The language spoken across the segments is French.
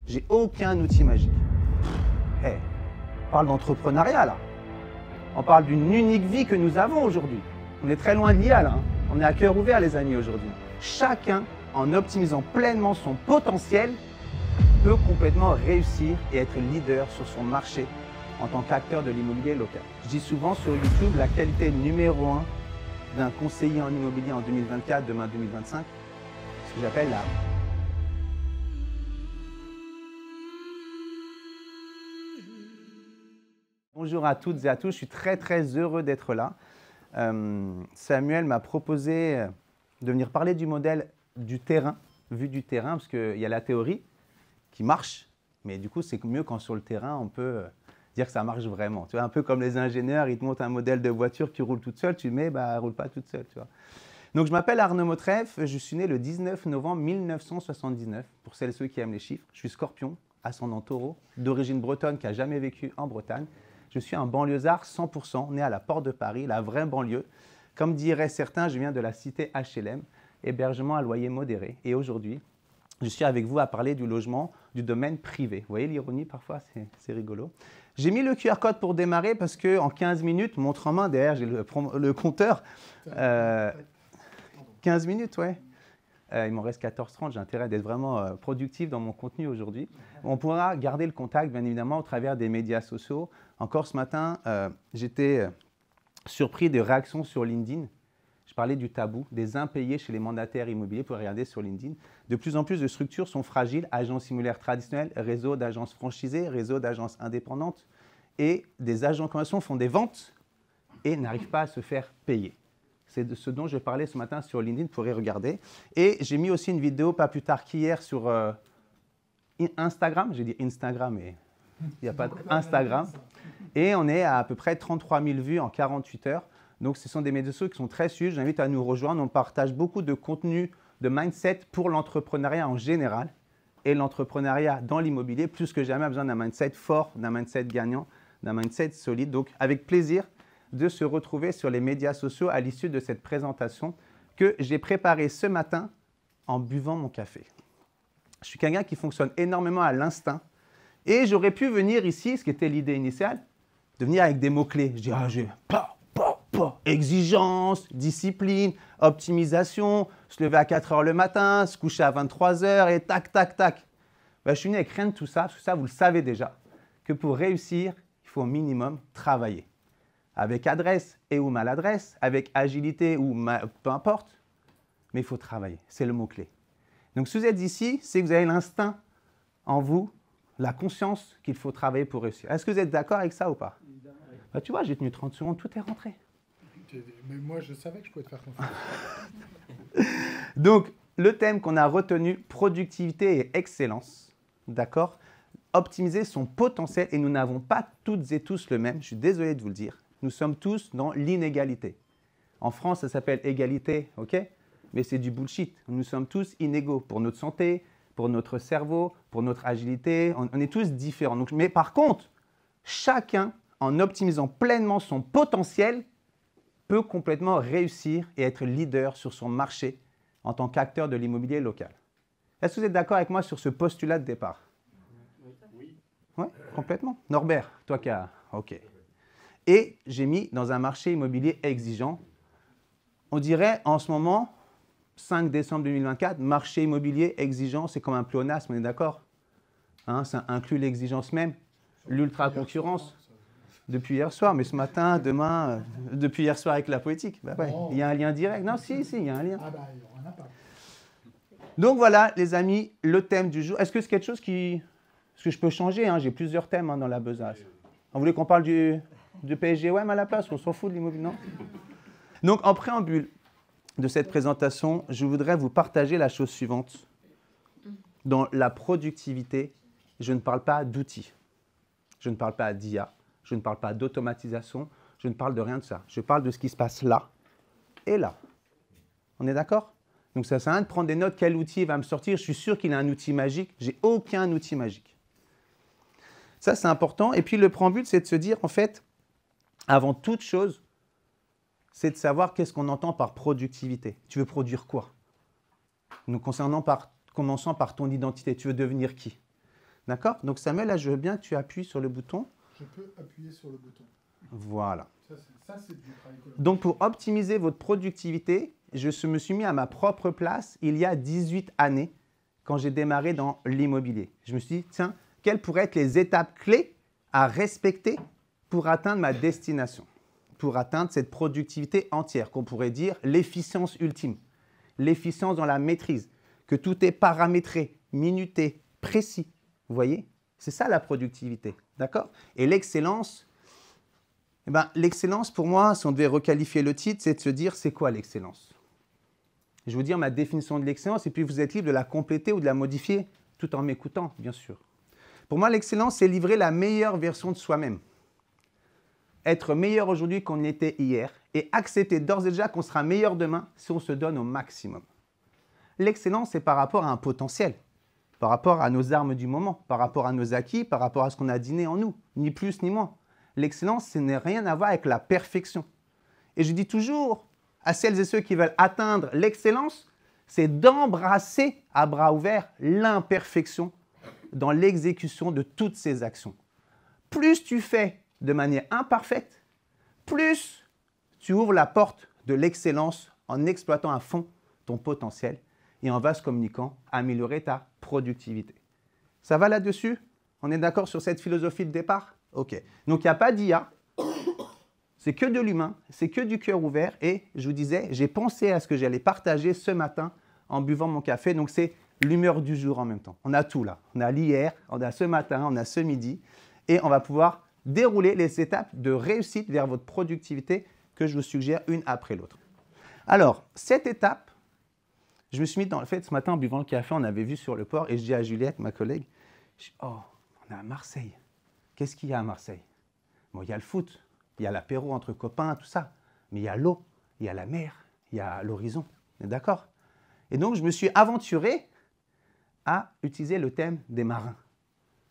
J'ai aucun outil magique. Hey, on parle d'entrepreneuriat là. On parle d'une unique vie que nous avons aujourd'hui. On est très loin de l'IA là. Hein. On est à cœur ouvert les amis aujourd'hui. Chacun, en optimisant pleinement son potentiel, peut complètement réussir et être leader sur son marché en tant qu'acteur de l'immobilier local. Je dis souvent sur YouTube la qualité numéro 1 d'un conseiller en immobilier en 2024, demain 2025, ce que j'appelle la... Bonjour à toutes et à tous, je suis très heureux d'être là. Samuel m'a proposé de venir parler du modèle du terrain, vu du terrain, parce qu'il y a la théorie qui marche, mais du coup c'est mieux quand sur le terrain on peut dire que ça marche vraiment. Tu vois, un peu comme les ingénieurs, ils te montrent un modèle de voiture qui roule toute seule, tu le mets, bah, elle ne roule pas toute seule. Tu vois. Donc je m'appelle Arnaud Motreff, je suis né le 19 novembre 1979, pour celles et ceux qui aiment les chiffres. Je suis scorpion, ascendant taureau, d'origine bretonne qui n'a jamais vécu en Bretagne. Je suis un banlieusard 100%, né à la porte de Paris, la vraie banlieue. Comme diraient certains, je viens de la cité HLM, hébergement à loyer modéré. Et aujourd'hui, je suis avec vous à parler du logement du domaine privé. Vous voyez l'ironie parfois, c'est rigolo. J'ai mis le QR code pour démarrer parce qu'en 15 minutes, montre en main, derrière j'ai le compteur. 15 minutes, ouais. Il m'en reste 14h30, j'ai intérêt d'être vraiment productif dans mon contenu aujourd'hui. On pourra garder le contact, bien évidemment, au travers des médias sociaux. Encore ce matin, j'étais surpris des réactions sur LinkedIn. Je parlais du tabou, des impayés chez les mandataires immobiliers. Vous pouvez regarder sur LinkedIn. De plus en plus de structures sont fragiles, agences immobilières traditionnelles, réseaux d'agences franchisées, réseaux d'agences indépendantes. Et des agents de convention font des ventes et n'arrivent pas à se faire payer. C'est de ce dont je parlais ce matin sur LinkedIn, vous pourrez regarder. Et j'ai mis aussi une vidéo pas plus tard qu'hier sur Instagram. J'ai dit Instagram, mais il n'y a pas d'Instagram. Et on est à peu près 33 000 vues en 48 heures. Donc ce sont des médias sociaux qui sont très suivis. J'invite à nous rejoindre. On partage beaucoup de contenu, de mindset pour l'entrepreneuriat en général. Et l'entrepreneuriat dans l'immobilier, plus que jamais, a besoin d'un mindset fort, d'un mindset gagnant, d'un mindset solide. Donc avec plaisir de se retrouver sur les médias sociaux à l'issue de cette présentation que j'ai préparée ce matin en buvant mon café. Je suis quelqu'un qui fonctionne énormément à l'instinct et j'aurais pu venir ici, ce qui était l'idée initiale, de venir avec des mots-clés. Je dis, exigence, discipline, optimisation, se lever à 4 heures le matin, se coucher à 23 heures et tac, tac, tac. Ben, je suis venu avec rien de tout ça, parce que ça, vous le savez déjà, que pour réussir, il faut au minimum travailler. Avec adresse et ou maladresse, avec agilité ou peu importe, mais il faut travailler, c'est le mot-clé. Donc si vous êtes ici, c'est que vous avez l'instinct en vous, la conscience qu'il faut travailler pour réussir. Est-ce que vous êtes d'accord avec ça ou pas? Bah, tu vois, j'ai tenu 30 secondes, tout est rentré. Mais moi, je savais que je pouvais te faire confiance. Donc, le thème qu'on a retenu, productivité et excellence, d'accord? Optimiser son potentiel, et nous n'avons pas toutes et tous le même, je suis désolé de vous le dire. Nous sommes tous dans l'inégalité. En France, ça s'appelle égalité, ok? Mais c'est du bullshit. Nous sommes tous inégaux pour notre santé, pour notre cerveau, pour notre agilité. On est tous différents. Donc, mais par contre, chacun, en optimisant pleinement son potentiel, peut complètement réussir et être leader sur son marché en tant qu'acteur de l'immobilier local. Est-ce que vous êtes d'accord avec moi sur ce postulat de départ? Oui. Oui, complètement. Norbert, toi qui as... OK. Et j'ai mis dans un marché immobilier exigeant, on dirait en ce moment, 5 décembre 2024, marché immobilier exigeant, c'est comme un pléonasme, on est d'accord? Hein, ça inclut l'exigence même, l'ultra-concurrence. Depuis hier soir, mais ce matin, demain, depuis hier soir avec la politique. Bah ouais, il y a un lien direct. Non, si, il y a un lien. Ah bah, il y aura un impact. Donc voilà, les amis, le thème du jour. Est-ce que c'est quelque chose qui... Est-ce que je peux changer hein? J'ai plusieurs thèmes hein, dans la besace. Vous voulez qu'on parle du PSG-OM à la place? On s'en fout de l'immobilier, non? Donc, en préambule de cette présentation, je voudrais vous partager la chose suivante. Dans la productivité, je ne parle pas d'outils. Je ne parle pas d'IA. Je ne parle pas d'automatisation. Je ne parle de rien de ça. Je parle de ce qui se passe là et là. On est d'accord? Donc, ça sert à rien de prendre des notes. Quel outil va me sortir? Je suis sûr qu'il a un outil magique. J'ai aucun outil magique. Ça, c'est important. Et puis, le préambule, c'est de se dire, en fait, avant toute chose, c'est de savoir qu'est-ce qu'on entend par productivité. Tu veux produire quoi? Nous commençons par ton identité. Tu veux devenir qui? D'accord? Donc Samuel, là, je veux bien que tu appuies sur le bouton. Je peux appuyer sur le bouton. Voilà. Ça, c'est du travail économique. Donc pour optimiser votre productivité, je me suis mis à ma propre place il y a 18 années quand j'ai démarré dans l'immobilier. Je me suis dit, tiens, quelles pourraient être les étapes clés à respecter pour atteindre ma destination, pour atteindre cette productivité entière, qu'on pourrait dire l'efficience ultime, l'efficience dans la maîtrise, que tout est paramétré, minuté, précis. Vous voyez? C'est ça la productivité, d'accord? Et l'excellence, eh ben, l'excellence pour moi, si on devait requalifier le titre, c'est de se dire, c'est quoi l'excellence? Je vais vous dire ma définition de l'excellence et puis vous êtes libre de la compléter ou de la modifier tout en m'écoutant, bien sûr. Pour moi, l'excellence, c'est livrer la meilleure version de soi-même. Être meilleur aujourd'hui qu'on l'était hier et accepter d'ores et déjà qu'on sera meilleur demain si on se donne au maximum. L'excellence, c'est par rapport à un potentiel, par rapport à nos armes du moment, par rapport à nos acquis, par rapport à ce qu'on a dîné en nous, ni plus ni moins. L'excellence, ce n'est rien à voir avec la perfection. Et je dis toujours à celles et ceux qui veulent atteindre l'excellence, c'est d'embrasser à bras ouverts l'imperfection dans l'exécution de toutes ces actions. Plus tu fais de manière imparfaite, plus tu ouvres la porte de l'excellence en exploitant à fond ton potentiel et en vaste communiquant, améliorer ta productivité. Ça va là-dessus? On est d'accord sur cette philosophie de départ? Ok. Donc, il n'y a pas d'IA. C'est que de l'humain, c'est que du cœur ouvert. Et je vous disais, j'ai pensé à ce que j'allais partager ce matin en buvant mon café. Donc, c'est l'humeur du jour en même temps. On a tout là. On a l'hier, on a ce matin, on a ce midi. Et on va pouvoir dérouler les étapes de réussite vers votre productivité que je vous suggère une après l'autre. Alors, cette étape, je me suis mis dans le fait, ce matin en buvant le café, on avait vu sur le port et je dis à Juliette, ma collègue, je dis, oh, on est à Marseille. Qu'est-ce qu'il y a à Marseille? Bon, il y a le foot, il y a l'apéro entre copains, tout ça. Mais il y a l'eau, il y a la mer, il y a l'horizon. On est d'accord? Et donc, je me suis aventuré à utiliser le thème des marins.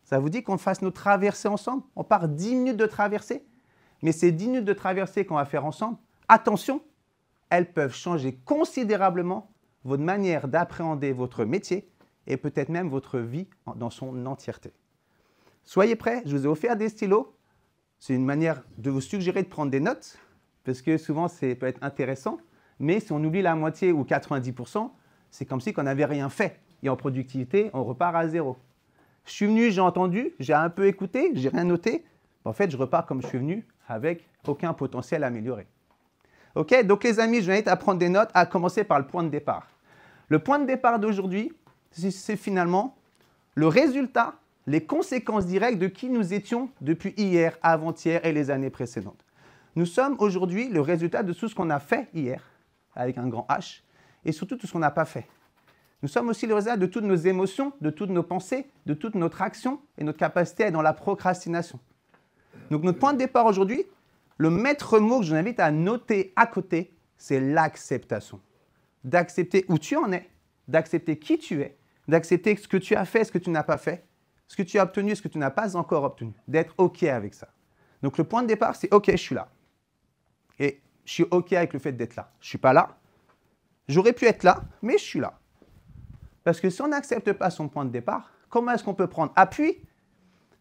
Ça vous dit qu'on fasse nos traversées ensemble? On part 10 minutes de traversée. Mais ces 10 minutes de traversée qu'on va faire ensemble, attention, elles peuvent changer considérablement votre manière d'appréhender votre métier et peut-être même votre vie dans son entièreté. Soyez prêts, je vous ai offert des stylos. C'est une manière de vous suggérer de prendre des notes, parce que souvent, ça peut être intéressant. Mais si on oublie la moitié ou 90%, c'est comme si on n'avait rien fait. Et en productivité, on repart à zéro. Je suis venu, j'ai entendu, j'ai un peu écouté, j'ai rien noté. En fait, je repars comme je suis venu, avec aucun potentiel amélioré. OK? Donc, les amis, je vous invite à prendre des notes, à commencer par le point de départ. Le point de départ d'aujourd'hui, c'est finalement le résultat, les conséquences directes de qui nous étions depuis hier, avant-hier et les années précédentes. Nous sommes aujourd'hui le résultat de tout ce qu'on a fait hier, avec un grand H, et surtout tout ce qu'on n'a pas fait. Nous sommes aussi le résultat de toutes nos émotions, de toutes nos pensées, de toute notre action et notre capacité à être dans la procrastination. Donc notre point de départ aujourd'hui, le maître mot que je vous invite à noter à côté, c'est l'acceptation. D'accepter où tu en es, d'accepter qui tu es, d'accepter ce que tu as fait, ce que tu n'as pas fait, ce que tu as obtenu, ce que tu n'as pas encore obtenu, d'être OK avec ça. Donc le point de départ, c'est OK, je suis là. Et je suis OK avec le fait d'être là. Je ne suis pas là. J'aurais pu être là, mais je suis là. Parce que si on n'accepte pas son point de départ, comment est-ce qu'on peut prendre appui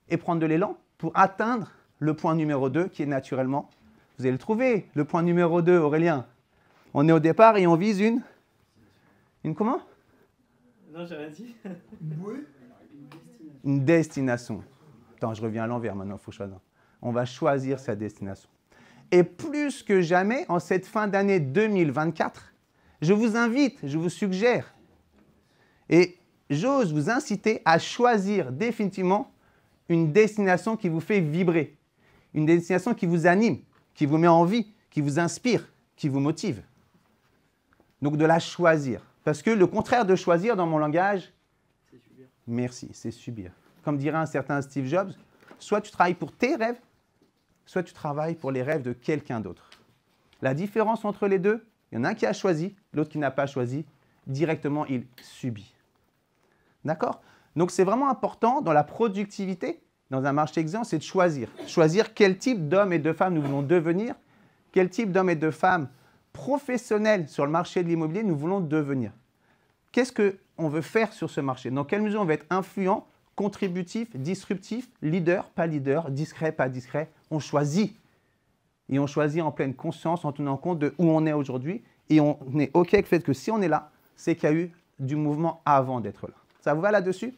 et prendre de l'élan pour atteindre le point numéro 2 qui est naturellement, vous allez le trouver, le point numéro 2, Aurélien. On est au départ et on vise une comment? Non, j'ai rien dit. Une destination. Attends, je reviens à l'envers maintenant, il faut choisir. On va choisir sa destination. Et plus que jamais, en cette fin d'année 2024, je vous invite, je vous suggère, et j'ose vous inciter à choisir définitivement une destination qui vous fait vibrer, une destination qui vous anime, qui vous met en vie, qui vous inspire, qui vous motive. Donc de la choisir. Parce que le contraire de choisir dans mon langage, C'est subir. merci, c'est subir. Comme dirait un certain Steve Jobs, soit tu travailles pour tes rêves, soit tu travailles pour les rêves de quelqu'un d'autre. La différence entre les deux, il y en a un qui a choisi, l'autre qui n'a pas choisi, directement il subit. D'accord? Donc c'est vraiment important dans la productivité, dans un marché exigeant, c'est de choisir. Choisir quel type d'hommes et de femmes nous voulons devenir, quel type d'hommes et de femmes professionnels sur le marché de l'immobilier nous voulons devenir. Qu'est-ce qu'on veut faire sur ce marché? Dans quelle mesure on va être influent, contributif, disruptif, leader, pas leader, discret, pas discret. On choisit. Et on choisit en pleine conscience, en tenant compte de où on est aujourd'hui. Et on est OK avec le fait que si on est là, c'est qu'il y a eu du mouvement avant d'être là. Ça vous va là-dessus?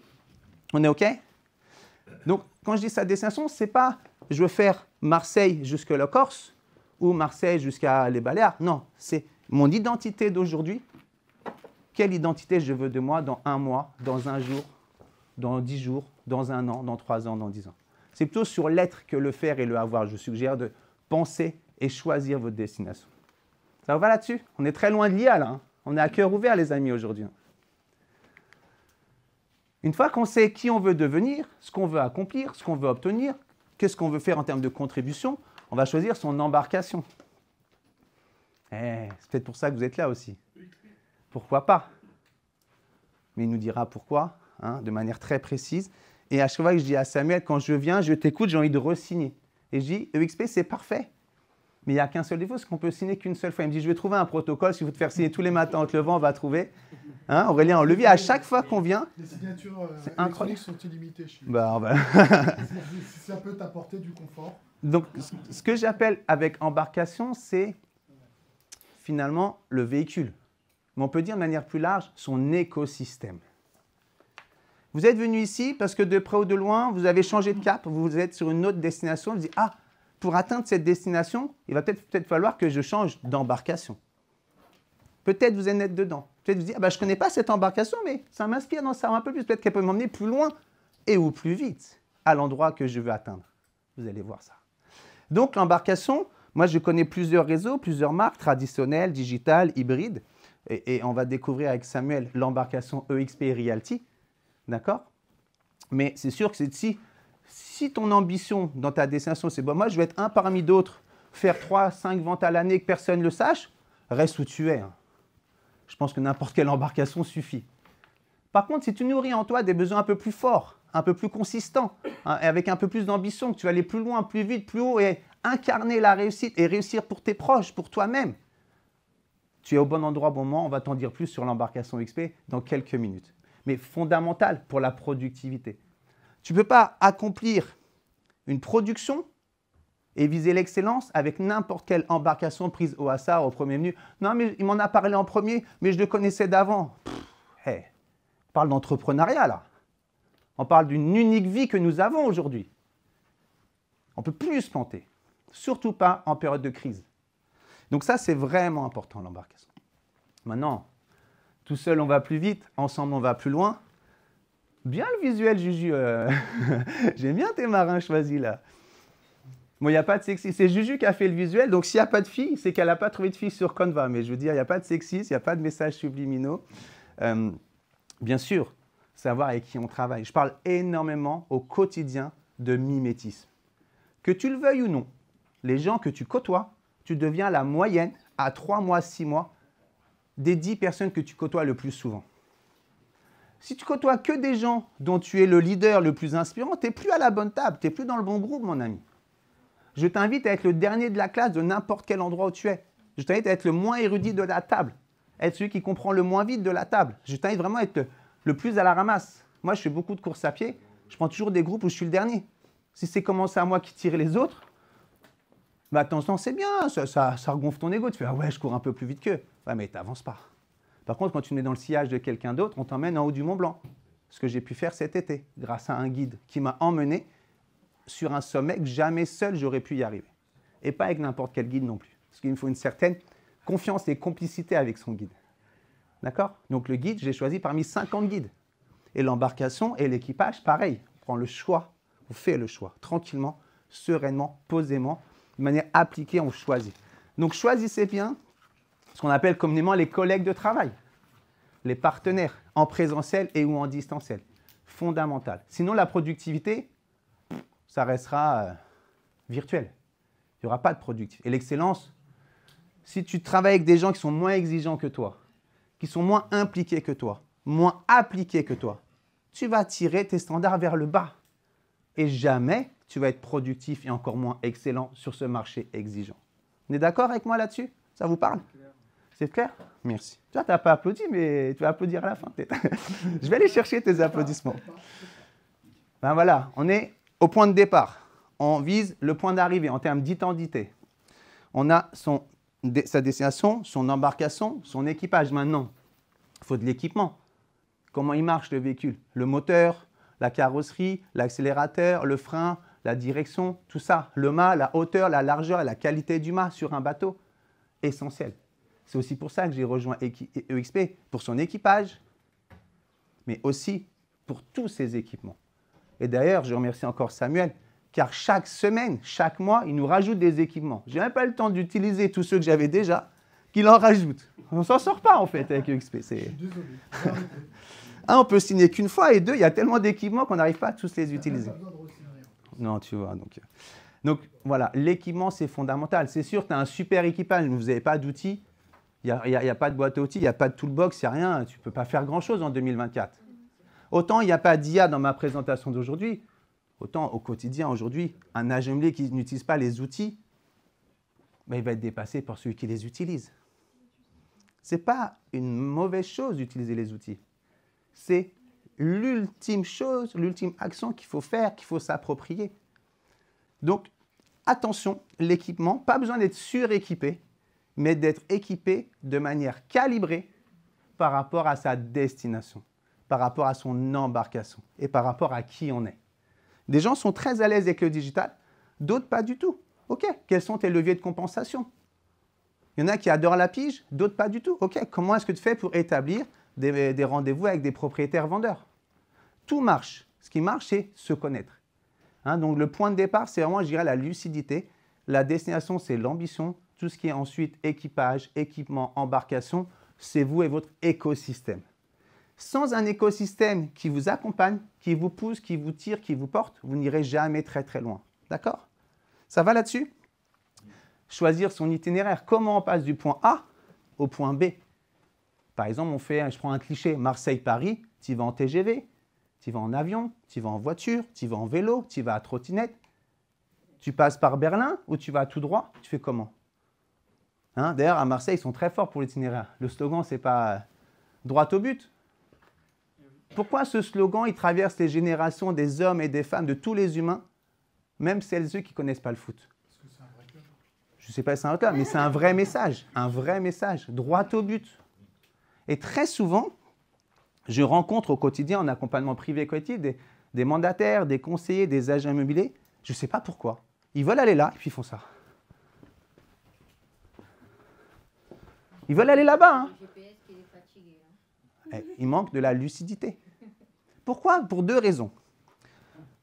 On est OK? Donc, quand je dis sa destination, ce n'est pas je veux faire Marseille jusqu'à la Corse ou Marseille jusqu'à les Baléares. Non, c'est mon identité d'aujourd'hui. Quelle identité je veux de moi dans un mois, dans un jour, dans 10 jours, dans un an, dans 3 ans, dans 10 ans. C'est plutôt sur l'être que le faire et le avoir. Je vous suggère de penser et choisir votre destination. Ça vous va là-dessus? On est très loin de l'IA, là. Hein. On est à cœur ouvert, les amis, aujourd'hui. Une fois qu'on sait qui on veut devenir, ce qu'on veut accomplir, ce qu'on veut obtenir, qu'est-ce qu'on veut faire en termes de contribution, on va choisir son embarcation. C'est peut-être pour ça que vous êtes là aussi. Pourquoi pas? Mais il nous dira pourquoi, hein, de manière très précise. Et à chaque fois que je dis à Samuel, quand je viens, je t'écoute, j'ai envie de re-signer. Et je dis, EXP, c'est parfait. Mais il n'y a qu'un seul défaut, c'est qu'on peut signer qu'une seule fois. Il me dit, je vais trouver un protocole, si vous te faire signer tous les matins en te levant, on va trouver. Hein, Aurélien, on le vit à chaque fois qu'on vient. Les signatures incroyable. électroniques sont illimitées chez nous. Bah, Si ça peut t'apporter du confort. Donc, ce que j'appelle avec embarcation, c'est finalement le véhicule. Mais on peut dire de manière plus large, son écosystème. Vous êtes venu ici parce que de près ou de loin, vous avez changé de cap, vous êtes sur une autre destination, vous dites, ah, pour atteindre cette destination, il va peut-être falloir que je change d'embarcation. Peut-être vous êtes dedans. Peut-être vous dites, ah, bah, je ne connais pas cette embarcation, mais ça m'inspire d'en savoir un peu plus. Peut-être qu'elle peut m'emmener plus loin et ou plus vite à l'endroit que je veux atteindre. Vous allez voir ça. Donc, l'embarcation, moi, je connais plusieurs réseaux, plusieurs marques traditionnelles, digitales, hybrides. Et on va découvrir avec Samuel l'embarcation EXP Realty. D'accord? Mais c'est sûr que si ton ambition dans ta destination, c'est bon, moi, je vais être un parmi d'autres, faire 3, 5 ventes à l'année, que personne ne le sache, reste où tu es. Hein. Je pense que n'importe quelle embarcation suffit. Par contre, si tu nourris en toi des besoins un peu plus forts, un peu plus consistants, hein, et avec un peu plus d'ambition, que tu vas aller plus loin, plus vite, plus haut, et incarner la réussite et réussir pour tes proches, pour toi-même, tu es au bon endroit au bon moment. On va t'en dire plus sur l'embarcation XP dans quelques minutes. Mais fondamental pour la productivité. Tu ne peux pas accomplir une production et viser l'excellence avec n'importe quelle embarcation prise au hasard au premier menu. Non, mais il m'en a parlé en premier, mais je le connaissais d'avant. Hey, on parle d'entrepreneuriat, là. On parle d'une unique vie que nous avons aujourd'hui. On ne peut plus se planter, surtout pas en période de crise. Donc ça, c'est vraiment important, l'embarcation. Maintenant, tout seul, on va plus vite. Ensemble, on va plus loin. Bien le visuel, Juju. J'aime bien tes marins choisis, là. Bon, il n'y a pas de sexy. C'est Juju qui a fait le visuel. Donc, s'il n'y a pas de fille, c'est qu'elle n'a pas trouvé de fille sur Canva. Mais je veux dire, il n'y a pas de sexisme, il n'y a pas de messages subliminaux. Bien sûr, savoir avec qui on travaille. Je parle énormément au quotidien de mimétisme. Que tu le veuilles ou non, les gens que tu côtoies, tu deviens la moyenne à 3 mois, 6 mois des 10 personnes que tu côtoies le plus souvent. Si tu côtoies que des gens dont tu es le leader le plus inspirant, tu n'es plus à la bonne table, tu n'es plus dans le bon groupe, mon ami. Je t'invite à être le dernier de la classe de n'importe quel endroit où tu es. Je t'invite à être le moins érudit de la table, être celui qui comprend le moins vite de la table. Je t'invite vraiment à être le plus à la ramasse. Moi, je fais beaucoup de courses à pied. Je prends toujours des groupes où je suis le dernier. Si c'est commencé à moi qui tire les autres, bah, attention, c'est bien, ça regonfle ton ego. Tu fais, ah ouais, je cours un peu plus vite qu'eux. Ouais, mais tu n'avances pas. Par contre, quand tu te mets dans le sillage de quelqu'un d'autre, on t'emmène en haut du Mont Blanc. Ce que j'ai pu faire cet été, grâce à un guide qui m'a emmené sur un sommet que jamais seul j'aurais pu y arriver. Et pas avec n'importe quel guide non plus. Parce qu'il me faut une certaine confiance et complicité avec son guide. D'accord? Donc le guide, j'ai choisi parmi 50 guides. Et l'embarcation et l'équipage, pareil. On prend le choix, on fait le choix, tranquillement, sereinement, posément, de manière appliquée, on choisit. Donc choisissez bien ce qu'on appelle communément les collègues de travail, les partenaires en présentiel et ou en distanciel. Fondamental. Sinon, la productivité, ça restera virtuel. Il n'y aura pas de productivité. Et l'excellence, si tu travailles avec des gens qui sont moins exigeants que toi, qui sont moins impliqués que toi, moins appliqués que toi, tu vas tirer tes standards vers le bas. Et jamais tu vas être productif et encore moins excellent sur ce marché exigeant. On est d'accord avec moi là-dessus? Ça vous parle? C'est clair? Merci. Toi, tu n'as pas applaudi, mais tu vas applaudir à la fin peut-être. Je vais aller chercher tes applaudissements. Ben voilà, on est au point de départ. On vise le point d'arrivée en termes d'identité. On a sa destination, son embarcation, son équipage. Maintenant, il faut de l'équipement. Comment il marche le véhicule? Le moteur, la carrosserie, l'accélérateur, le frein, la direction, tout ça. Le mât, la hauteur, la largeur et la qualité du mât sur un bateau. Essentiel. C'est aussi pour ça que j'ai rejoint EXP, pour son équipage, mais aussi pour tous ses équipements. Et d'ailleurs, je remercie encore Samuel, car chaque semaine, chaque mois, il nous rajoute des équipements. Je n'ai même pas le temps d'utiliser tous ceux que j'avais déjà, qu'il en rajoute. On ne s'en sort pas, en fait, avec EXP. Désolé. Un, on peut signer qu'une fois, et deux, il y a tellement d'équipements qu'on n'arrive pas à tous les utiliser. Non, tu vois. Donc voilà, l'équipement, c'est fondamental. C'est sûr, tu as un super équipage, mais vous n'avez pas d'outils. Il n'y a pas de boîte à outils, il n'y a pas de toolbox, il n'y a rien. Tu ne peux pas faire grand-chose en 2024. Autant il n'y a pas d'IA dans ma présentation d'aujourd'hui, autant au quotidien, aujourd'hui, un agent qui n'utilise pas les outils, ben, il va être dépassé par celui qui les utilise. Ce n'est pas une mauvaise chose d'utiliser les outils. C'est l'ultime chose, l'ultime action qu'il faut faire, qu'il faut s'approprier. Donc, attention, l'équipement, pas besoin d'être suréquipé, mais d'être équipé de manière calibrée par rapport à sa destination, par rapport à son embarcation et par rapport à qui on est. Des gens sont très à l'aise avec le digital, d'autres pas du tout. OK, quels sont tes leviers de compensation? Il y en a qui adorent la pige, d'autres pas du tout. OK, comment est-ce que tu fais pour établir des rendez-vous avec des propriétaires vendeurs? Tout marche. Ce qui marche, c'est se connaître. Donc le point de départ, c'est vraiment, je dirais, la lucidité. La destination, c'est l'ambition. Tout ce qui est ensuite équipage, équipement, embarcation, c'est vous et votre écosystème. Sans un écosystème qui vous accompagne, qui vous pousse, qui vous tire, qui vous porte, vous n'irez jamais très très loin. D'accord? Ça va là-dessus? Choisir son itinéraire. Comment on passe du point A au point B? Par exemple, je prends un cliché, Marseille-Paris, tu vas en TGV, tu vas en avion, tu vas en voiture, tu vas en vélo, tu vas à trottinette. Tu passes par Berlin ou tu vas tout droit? Tu fais comment? D'ailleurs, à Marseille, ils sont très forts pour l'itinéraire. Le slogan, ce n'est pas droit au but. Pourquoi ce slogan, il traverse les générations des hommes et des femmes, de tous les humains, même celles qui ne connaissent pas le foot? Parce que c'est un vrai club. Je ne sais pas si c'est un club, mais c'est un vrai message, droit au but. Et très souvent, je rencontre au quotidien en accompagnement privé et collectif des mandataires, des conseillers, des agents immobiliers. Je ne sais pas pourquoi. Ils veulent aller là et puis ils font ça. Ils veulent aller là-bas. Il manque de la lucidité. Pourquoi? Pour deux raisons.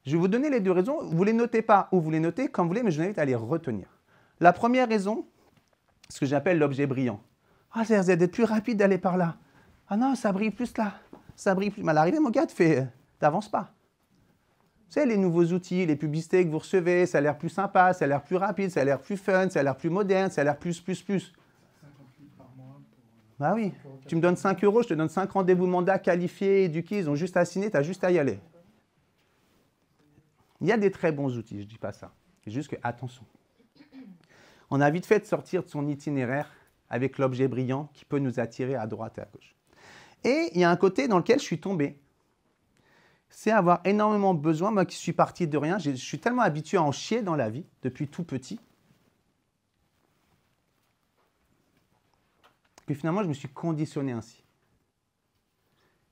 Je vais vous donner les deux raisons. Vous ne les notez pas ou vous les notez comme vous voulez, mais je vous invite à les retenir. La première raison, ce que j'appelle l'objet brillant. Ah, ça va être plus rapide d'aller par là. Ah non, ça brille plus là. Ça brille plus. Mais à l'arrivée, mon gars, t'avances pas. Vous savez, les nouveaux outils, les publicités que vous recevez, ça a l'air plus sympa, ça a l'air plus rapide, ça a l'air plus fun, ça a l'air plus moderne, ça a l'air plus. 50 000 par mois pour... Bah oui. Tu me donnes 5 €, je te donne 5 rendez-vous mandats qualifiés, éduqués, ils ont juste à signer, tu as juste à y aller. Il y a des très bons outils, je ne dis pas ça. C'est juste que, attention, on a vite fait de sortir de son itinéraire avec l'objet brillant qui peut nous attirer à droite et à gauche. Et il y a un côté dans lequel je suis tombé. C'est avoir énormément besoin, moi qui suis parti de rien, je suis tellement habitué à en chier dans la vie, depuis tout petit, que finalement je me suis conditionné ainsi.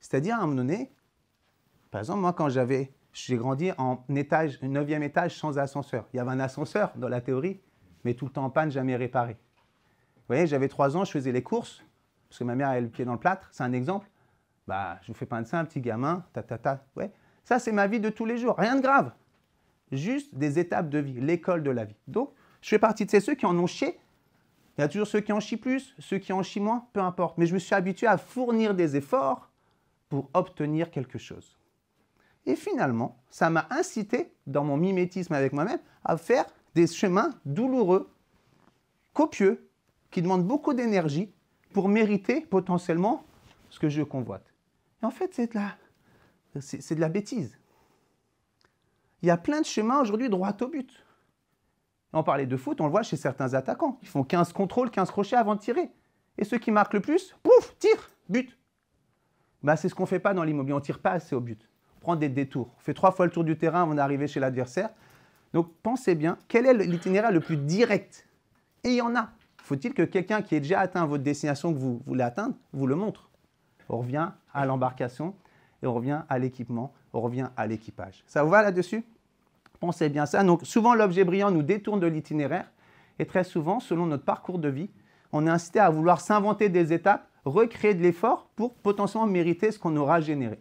C'est-à-dire, à un moment donné, par exemple, moi quand j'ai grandi en 9e étage sans ascenseur. Il y avait un ascenseur dans la théorie, mais tout le temps en panne, jamais réparé. Vous voyez, j'avais 3 ans, je faisais les courses, parce que ma mère avait le pied dans le plâtre, c'est un exemple. Bah, je vous fais pas de ça, un petit gamin, ouais. Ça, c'est ma vie de tous les jours, rien de grave. Juste des étapes de vie, l'école de la vie. Donc, je fais partie de ceux qui en ont chié. Il y a toujours ceux qui en chient plus, ceux qui en chient moins, peu importe. Mais je me suis habitué à fournir des efforts pour obtenir quelque chose. Et finalement, ça m'a incité, dans mon mimétisme avec moi-même, à faire des chemins douloureux, copieux, qui demandent beaucoup d'énergie pour mériter potentiellement ce que je convoite. Et en fait, c'est de la bêtise. Il y a plein de chemins aujourd'hui droit au but. On parlait de foot, on le voit chez certains attaquants. Ils font 15 contrôles, 15 crochets avant de tirer. Et ceux qui marquent le plus, pouf, tir, but. Bah, c'est ce qu'on ne fait pas dans l'immobilier, on ne tire pas assez au but. prend des détours. On fait 3 fois le tour du terrain avant d'arriver chez l'adversaire. Donc, pensez bien, quel est l'itinéraire le plus direct? Et il y en a. Faut-il que quelqu'un qui ait déjà atteint votre destination, que vous voulez atteindre, vous le montre? On revient à l'embarcation et on revient à l'équipement, on revient à l'équipage. Ça vous va là-dessus? Pensez bien ça. Donc, souvent, l'objet brillant nous détourne de l'itinéraire et très souvent, selon notre parcours de vie, on est incité à vouloir s'inventer des étapes, recréer de l'effort pour potentiellement mériter ce qu'on aura généré.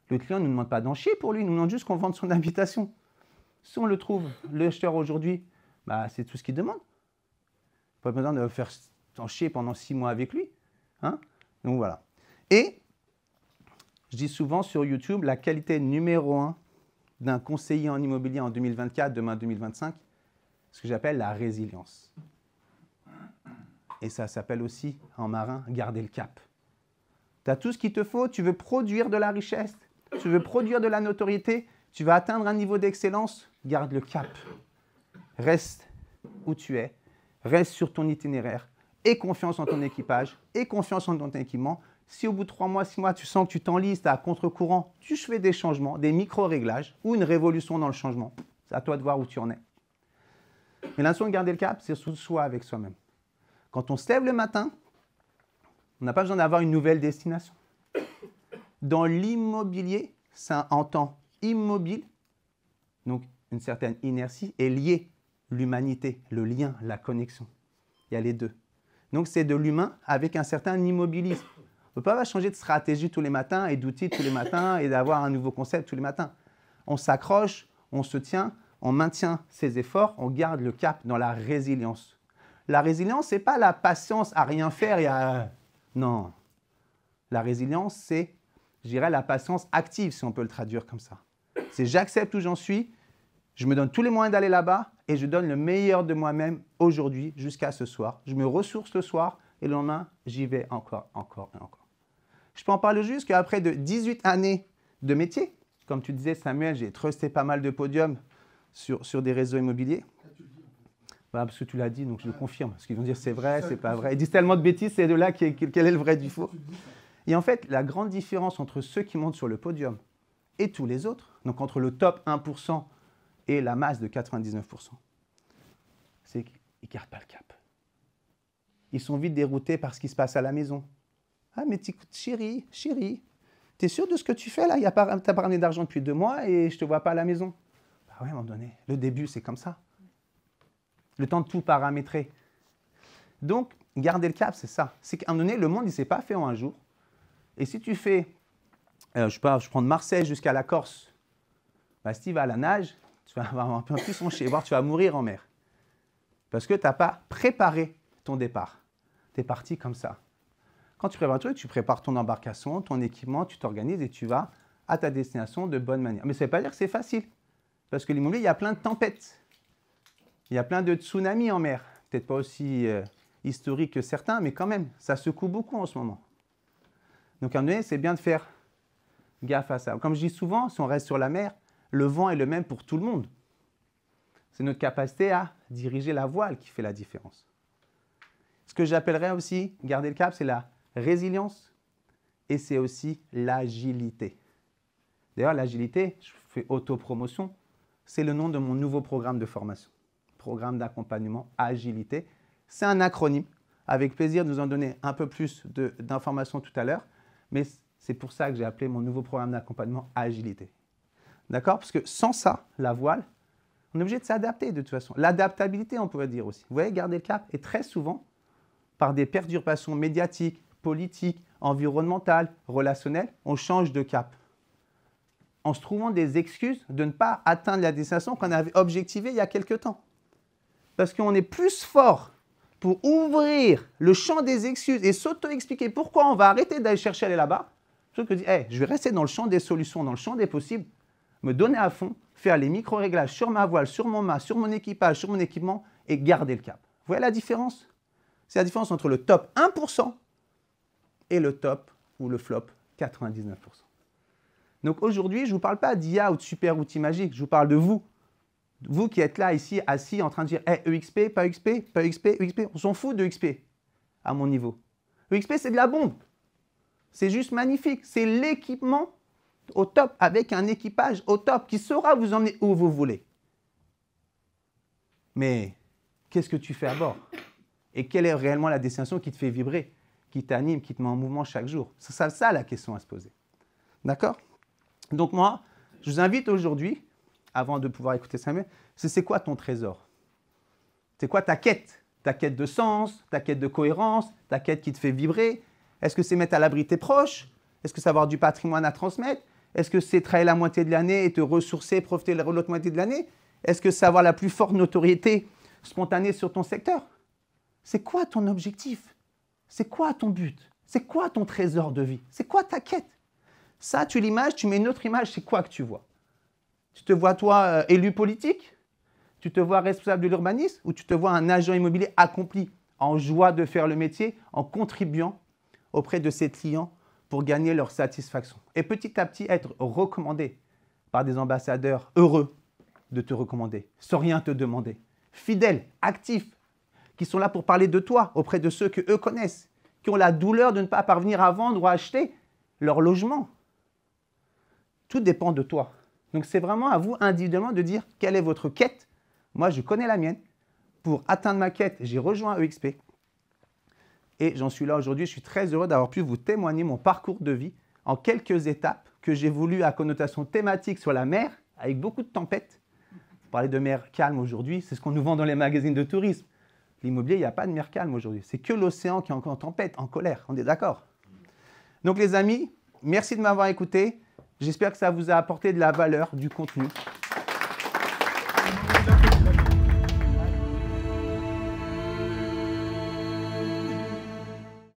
Le client ne nous demande pas d'en chier pour lui, il nous demande juste qu'on vende son habitation. Si on le trouve, l'acheteur aujourd'hui, bah, c'est tout ce qu'il demande. Pas besoin de faire en chier pendant 6 mois avec lui. Hein? Donc voilà. Et je dis souvent sur YouTube, la qualité numéro 1 d'un conseiller en immobilier en 2024, demain 2025, ce que j'appelle la résilience. Et ça s'appelle aussi, en marin, garder le cap. Tu as tout ce qu'il te faut, tu veux produire de la richesse, tu veux produire de la notoriété, tu vas atteindre un niveau d'excellence, garde le cap. Reste où tu es, reste sur ton itinéraire, aie confiance en ton équipage, aie confiance en ton équipement. Si au bout de 3 mois, 6 mois, tu sens que tu t'enlises, tu es à contre-courant, tu fais des changements, des micro-réglages ou une révolution dans le changement. C'est à toi de voir où tu en es. Mais l'intention de garder le cap, c'est sous soi avec soi-même. Quand on se lève le matin, on n'a pas besoin d'avoir une nouvelle destination. Dans l'immobilier, c'est un temps immobile, donc une certaine inertie, est liée l'humanité, le lien, la connexion. Il y a les deux. Donc c'est de l'humain avec un certain immobilisme. On ne peut pas changer de stratégie tous les matins et d'outils tous les matins et d'avoir un nouveau concept tous les matins. On s'accroche, on se tient, on maintient ses efforts, on garde le cap dans la résilience. La résilience, ce n'est pas la patience à rien faire et à... Non. La résilience, c'est, je dirais, la patience active, si on peut le traduire comme ça. C'est j'accepte où j'en suis, je me donne tous les moyens d'aller là-bas et je donne le meilleur de moi-même aujourd'hui jusqu'à ce soir. Je me ressource le soir et le lendemain, j'y vais encore et encore. Je peux en parler juste qu'après de 18 années de métier, comme tu disais, Samuel, j'ai trusté pas mal de podiums sur des réseaux immobiliers. Bah, parce que tu l'as dit, donc je le confirme. Parce qu'ils vont dire c'est vrai, c'est pas vrai. Ils disent tellement de bêtises, c'est de là quel est le vrai du faux. Et en fait, la grande différence entre ceux qui montent sur le podium et tous les autres, donc entre le top 1% et la masse de 99%, c'est qu'ils ne gardent pas le cap. Ils sont vite déroutés par ce qui se passe à la maison. Ah, mais chérie, t'es sûr de ce que tu fais là? T'as pas ramené d'argent depuis 2 mois et je te vois pas à la maison. Bah ouais, à un moment donné, le début, c'est comme ça. Le temps de tout paramétrer. Donc, garder le cap, c'est ça. C'est qu'à un moment donné, le monde, il ne s'est pas fait en un jour. Et si tu fais, je prends de Marseille jusqu'à la Corse, bah, si tu vas à la nage, tu vas avoir un peu plus sonché, voire tu vas mourir en mer. Parce que tu n'as pas préparé ton départ. Tu es parti comme ça. Quand tu prépares un truc, tu prépares ton embarcation, ton équipement, tu t'organises et tu vas à ta destination de bonne manière. Mais ça ne veut pas dire que c'est facile. Parce que l'immobilier, il y a plein de tempêtes. Il y a plein de tsunamis en mer. Peut-être pas aussi historiques que certains, mais quand même, ça secoue beaucoup en ce moment. Donc à un moment donné, c'est bien de faire gaffe à ça. Comme je dis souvent, si on reste sur la mer, le vent est le même pour tout le monde. C'est notre capacité à diriger la voile qui fait la différence. Ce que j'appellerais aussi, garder le cap, c'est la résilience et c'est aussi l'agilité. D'ailleurs, l'agilité, je fais autopromotion, c'est le nom de mon nouveau programme de formation. Programme d'accompagnement agilité. C'est un acronyme. Avec plaisir de vous en donner un peu plus d'informations tout à l'heure. Mais c'est pour ça que j'ai appelé mon nouveau programme d'accompagnement agilité. D'accord? Parce que sans ça, la voile, on est obligé de s'adapter de toute façon. L'adaptabilité, on pourrait dire aussi. Vous voyez, garder le cap. Et très souvent, par des perturbations médiatiques, politiques, environnementales, relationnelles, on change de cap. En se trouvant des excuses de ne pas atteindre la destination qu'on avait objectivée il y a quelque temps. Parce qu'on est plus fort pour ouvrir le champ des excuses et s'auto-expliquer pourquoi on va arrêter d'aller chercher à aller là-bas, plutôt que de dire hey, je vais rester dans le champ des solutions, dans le champ des possibles, me donner à fond, faire les micro-réglages sur ma voile, sur mon mât, sur mon équipage, sur mon équipement et garder le cap. Vous voyez la différence? C'est la différence entre le top 1% et le top ou le flop 99%. Donc aujourd'hui, je ne vous parle pas d'IA ou de super outils magiques, je vous parle de vous. Vous qui êtes là, ici, assis, en train de dire hey, EXP, pas EXP, pas EXP, EXP. On s'en fout de EXP à mon niveau. EXP, c'est de la bombe. C'est juste magnifique. C'est l'équipement au top, avec un équipage au top qui saura vous emmener où vous voulez. Mais qu'est-ce que tu fais à bord? Et quelle est réellement la destination qui te fait vibrer, qui t'anime, qui te met en mouvement chaque jour? C'est ça la question à se poser. D'accord? Donc moi, je vous invite aujourd'hui, avant de pouvoir écouter Samuel, c'est quoi ton trésor? C'est quoi ta quête? Ta quête de sens, ta quête de cohérence, ta quête qui te fait vibrer? Est-ce que c'est mettre à l'abri tes proches? Est-ce que c'est avoir du patrimoine à transmettre? Est-ce que c'est travailler la moitié de l'année et te ressourcer, profiter de l'autre moitié de l'année? Est-ce que c'est avoir la plus forte notoriété spontanée sur ton secteur? C'est quoi ton objectif? C'est quoi ton but? C'est quoi ton trésor de vie? C'est quoi ta quête? Ça, tu l'images, tu mets une autre image, c'est quoi que tu vois? Tu te vois, toi, élu politique? Tu te vois responsable de l'urbanisme? Ou tu te vois un agent immobilier accompli, en joie de faire le métier, en contribuant auprès de ses clients pour gagner leur satisfaction? Et petit à petit, être recommandé par des ambassadeurs heureux de te recommander, sans rien te demander. Fidèles, actifs, qui sont là pour parler de toi auprès de ceux qu'eux connaissent, qui ont la douleur de ne pas parvenir à vendre ou à acheter leur logement. Tout dépend de toi. Donc, c'est vraiment à vous individuellement de dire quelle est votre quête. Moi, je connais la mienne. Pour atteindre ma quête, j'ai rejoint EXP. Et j'en suis là aujourd'hui. Je suis très heureux d'avoir pu vous témoigner mon parcours de vie en quelques étapes que j'ai voulu à connotation thématique sur la mer, avec beaucoup de tempêtes. Vous parlez de mer calme aujourd'hui, c'est ce qu'on nous vend dans les magazines de tourisme. L'immobilier, il n'y a pas de mer calme aujourd'hui. C'est que l'océan qui est en tempête, en colère. On est d'accord? Donc les amis, merci de m'avoir écouté. J'espère que ça vous a apporté de la valeur, du contenu.